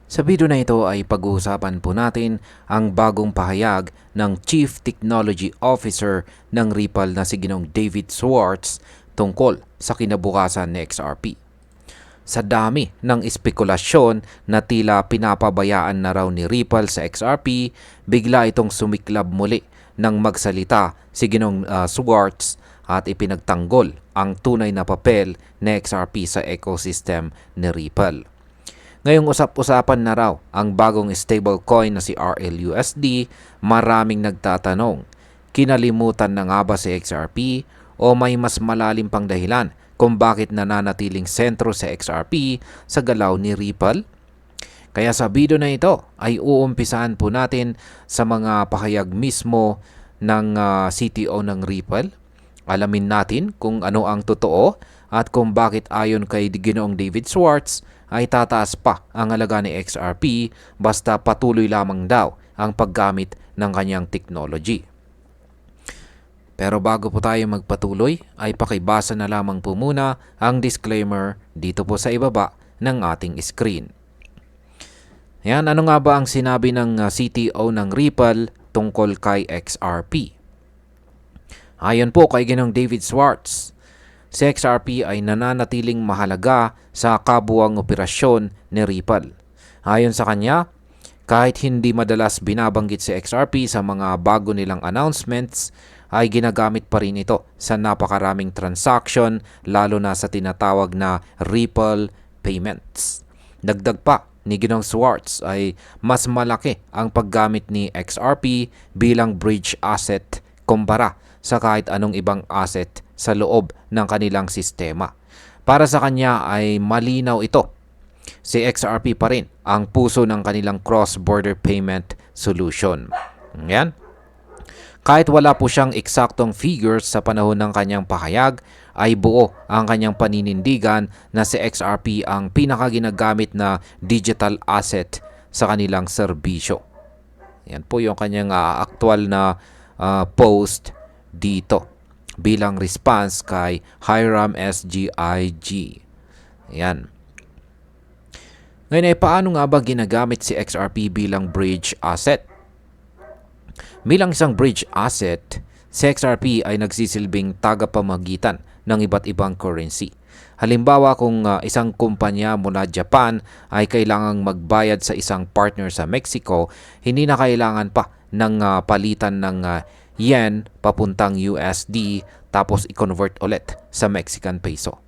Sa video na ito ay pag-uusapan po natin ang bagong pahayag ng Chief Technology Officer ng Ripple na si Ginong David Schwartz tungkol sa kinabukasan ni XRP. Sa dami ng espekulasyon na tila pinapabayaan na raw ni Ripple sa XRP, bigla itong sumiklab muli nang magsalita si Ginong Schwartz at ipinagtanggol ang tunay na papel ni XRP sa ecosystem ni Ripple. Ngayong usap-usapan na raw ang bagong stablecoin na si RLUSD, maraming nagtatanong, kinalimutan na nga ba si XRP o may mas malalim pang dahilan kung bakit nananatiling sentro sa XRP sa galaw ni Ripple? Kaya sa video na ito ay uumpisahan po natin sa mga pahayag mismo ng CTO ng Ripple. Alamin natin kung ano ang totoo at kung bakit ayon kay Ginoong David Schwartz ay tataas pa ang halaga ni XRP basta patuloy lamang daw ang paggamit ng kanyang technology. Pero bago po tayo magpatuloy ay pakibasa na lamang po muna ang disclaimer dito po sa ibaba ng ating screen. Yan, ano nga ba ang sinabi ng CTO ng Ripple tungkol kay XRP? Ayon po kay Ginong David Schwartz, si XRP ay nananatiling mahalaga sa kabuuang operasyon ni Ripple. Ayon sa kanya, kahit hindi madalas binabanggit si XRP sa mga bago nilang announcements, ay ginagamit pa rin ito sa napakaraming transaction lalo na sa tinatawag na Ripple payments. Dagdag pa ni Ginong Schwartz ay mas malaki ang paggamit ni XRP bilang bridge asset kumpara sa kahit anong ibang asset sa loob ng kanilang sistema. Para sa kanya ay malinaw ito. Si XRP pa rin ang puso ng kanilang cross-border payment solution. Yan. Kahit wala po siyang eksaktong figures sa panahon ng kanyang pahayag, ay buo ang kanyang paninindigan na si XRP ang pinakaginagamit na digital asset sa kanilang serbisyo. Yan po yung kanyang aktual na post dito bilang response kay Hiram SGIG. Yan. Ngayon ay paano nga ba ginagamit si XRP bilang bridge asset? Bilang isang bridge asset, si XRP ay nagsisilbing tagapamagitan ng iba't ibang currency. Halimbawa kung isang kumpanya mula Japan ay kailangang magbayad sa isang partner sa Mexico, hindi na kailangan pa ng palitan ng yen papuntang USD tapos i-convert ulit sa Mexican peso.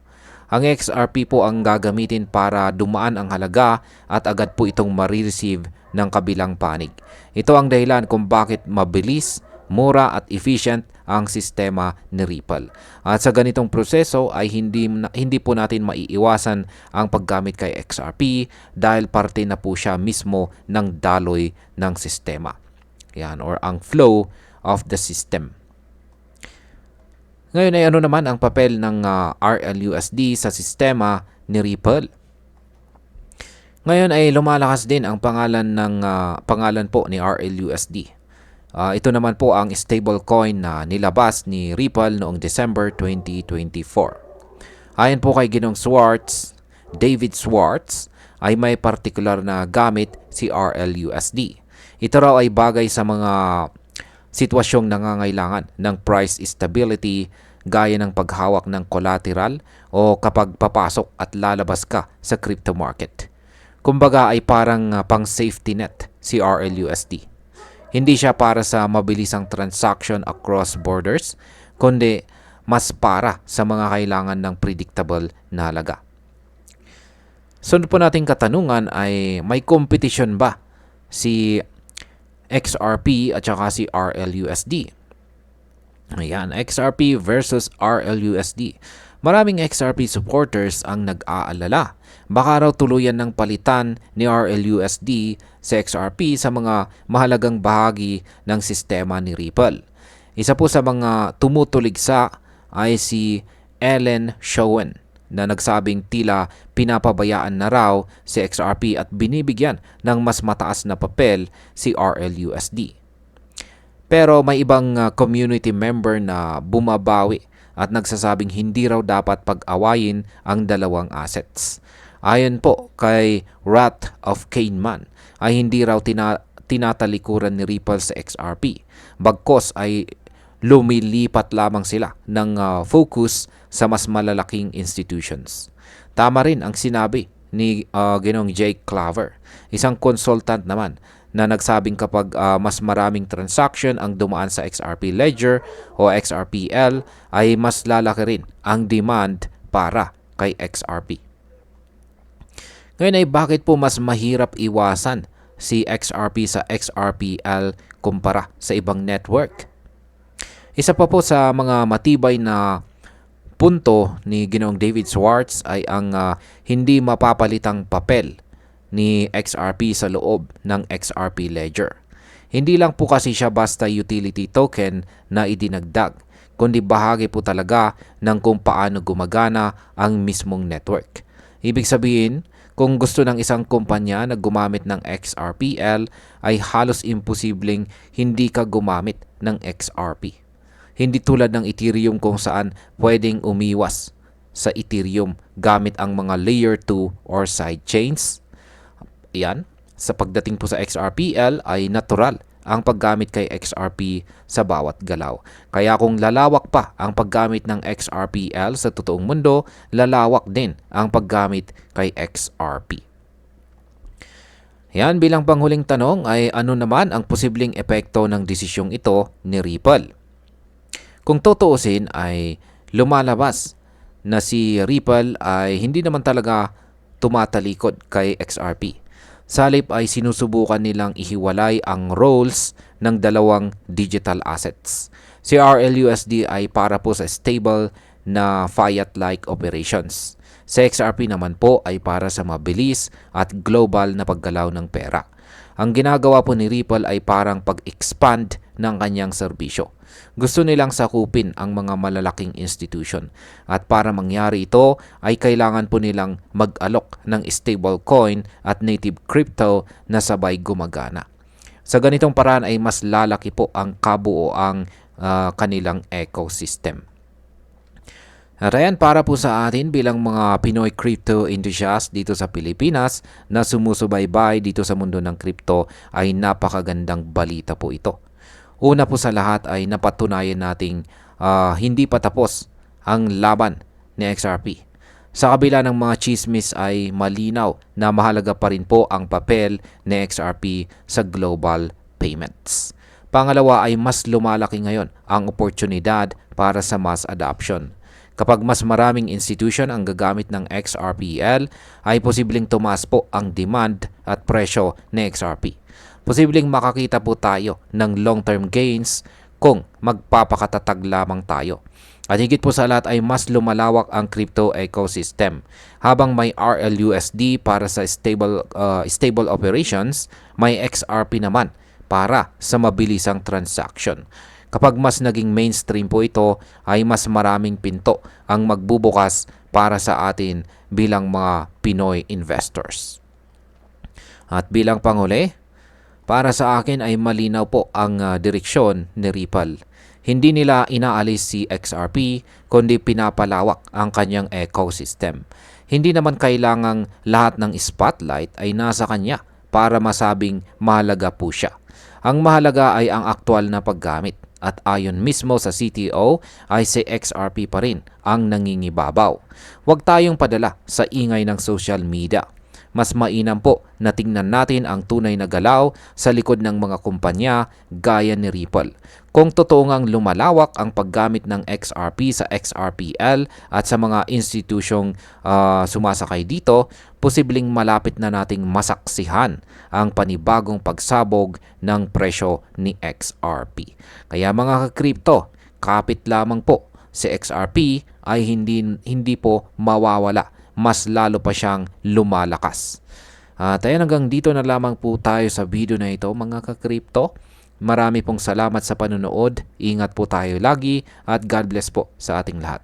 Ang XRP po ang gagamitin para dumaan ang halaga at agad po itong marireceive ng kabilang panig. Ito ang dahilan kung bakit mabilis, mura at efficient ang sistema ni Ripple. At sa ganitong proseso ay hindi po natin maiiwasan ang paggamit kay XRP dahil parte na po siya mismo ng daloy ng sistema. Yan, or ang flow of the system. Ngayon ay ano naman ang papel ng RLUSD sa sistema ni Ripple? Ngayon ay lumalakas din ang pangalan po ni RLUSD. Ito naman po ang stablecoin na nilabas ni Ripple noong December 2024. Ayon po kay Ginong Schwartz, David Schwartz, ay may partikular na gamit si RLUSD. Ito raw ay bagay sa mga sitwasyong nangangailangan ng price stability gaya ng paghawak ng collateral o kapag papasok at lalabas ka sa crypto market. Kumbaga ay parang pang safety net si RLUSD. Hindi siya para sa mabilisang transaction across borders, kundi mas para sa mga kailangan ng predictable na halaga. Sunod po nating katanungan ay may competition ba si XRP at saka si RLUSD? Ayan, XRP versus RLUSD. Maraming XRP supporters ang nag-aalala. Baka raw tuluyan ng palitan ni RLUSD sa XRP sa mga mahalagang bahagi ng sistema ni Ripple. Isa po sa mga tumutuligsa ay si Ellen Schoen na nagsabing tila pinapabayaan na raw si XRP at binibigyan ng mas mataas na papel si RLUSD. Pero may ibang community member na bumabawi at nagsasabing hindi raw dapat pag-awayin ang dalawang assets. Ayon po kay Wrath of Kahneman ay hindi raw tinatalikuran ni Ripple sa XRP. Bagkos ay lumilipat lamang sila ng focus sa mas malalaking institutions. Tama rin ang sinabi ni Ginoong Jake Claver, isang consultant naman na nagsabing kapag mas maraming transaction ang dumaan sa XRP Ledger o XRPL ay mas lalaki rin ang demand para kay XRP. Ngayon ay bakit po mas mahirap iwasan si XRP sa XRPL kumpara sa ibang network? Isa pa po sa mga matibay na punto ni Ginoong David Schwartz ay ang hindi mapapalitang papel ni XRP sa loob ng XRP Ledger. Hindi lang po kasi siya basta utility token na idinagdag, kundi bahagi po talaga ng kung paano gumagana ang mismong network. Ibig sabihin, kung gusto ng isang kumpanya na gumamit ng XRPL ay halos imposibleng hindi ka gumamit ng XRP. Hindi tulad ng Ethereum kung saan pwedeng umiwas sa Ethereum gamit ang mga layer 2 or side chains. Yan, sa pagdating po sa XRPL ay natural ang paggamit kay XRP sa bawat galaw. Kaya kung lalawak pa ang paggamit ng XRPL sa totoong mundo, lalawak din ang paggamit kay XRP. Yan, bilang panghuling tanong ay ano naman ang posibleng epekto ng desisyong ito ni Ripple? Kung tutuusin ay lumalabas na si Ripple ay hindi naman talaga tumatalikod kay XRP. Salip ay sinusubukan nilang ihiwalay ang roles ng dalawang digital assets. Si RLUSD ay para po sa stable na fiat-like operations. Sa XRP naman po ay para sa mabilis at global na paggalaw ng pera. Ang ginagawa po ni Ripple ay parang pag-expand ng kanyang serbisyo. Gusto nilang sakupin ang mga malalaking institution at para mangyari ito ay kailangan po nilang mag-alok ng stablecoin at native crypto na sabay gumagana. Sa ganitong paraan ay mas lalaki po ang kabuoang kanilang ecosystem. At ayan, para po sa atin bilang mga Pinoy crypto enthusiast dito sa Pilipinas na sumusubaybay dito sa mundo ng crypto ay napakagandang balita po ito. Una po sa lahat ay napatunayan nating hindi pa tapos ang laban ni XRP. Sa kabila ng mga chismis ay malinaw na mahalaga pa rin po ang papel ni XRP sa global payments. Pangalawa ay mas lumalaki ngayon ang oportunidad para sa mass adoption. Kapag mas maraming institution ang gagamit ng XRPL, ay posibleng tumaas po ang demand at presyo ni XRP. Posibleng makakita po tayo ng long-term gains kung magpapakatatag lamang tayo. At higit po sa lahat ay mas lumalawak ang crypto ecosystem. Habang may RLUSD para sa stable operations, may XRP naman para sa mabilisang transaction. Kapag mas naging mainstream po ito, ay mas maraming pinto ang magbubukas para sa atin bilang mga Pinoy investors. At bilang panghuli, para sa akin ay malinaw po ang direksyon ni Ripple. Hindi nila inaalis si XRP, kundi pinapalawak ang kanyang ecosystem. Hindi naman kailangang lahat ng spotlight ay nasa kanya para masabing mahalaga po siya. Ang mahalaga ay ang aktual na paggamit. At ayon mismo sa CTO ay si XRP pa rin ang nangingibabaw. Huwag tayong padala sa ingay ng social media. Mas mainam po na tingnan natin ang tunay na galaw sa likod ng mga kumpanya gaya ni Ripple. Kung totoo ngang lumalawak ang paggamit ng XRP sa XRPL at sa mga institusyong sumasakay dito, posibleng malapit na nating masaksihan ang panibagong pagsabog ng presyo ni XRP. Kaya mga ka-crypto, kapit lamang po si XRP ay hindi po mawawala. Mas lalo pa siyang lumalakas. At ayan, hanggang dito na lamang po tayo sa video na ito mga ka-crypto. Marami pong salamat sa panonood. Ingat po tayo lagi at God bless po sa ating lahat.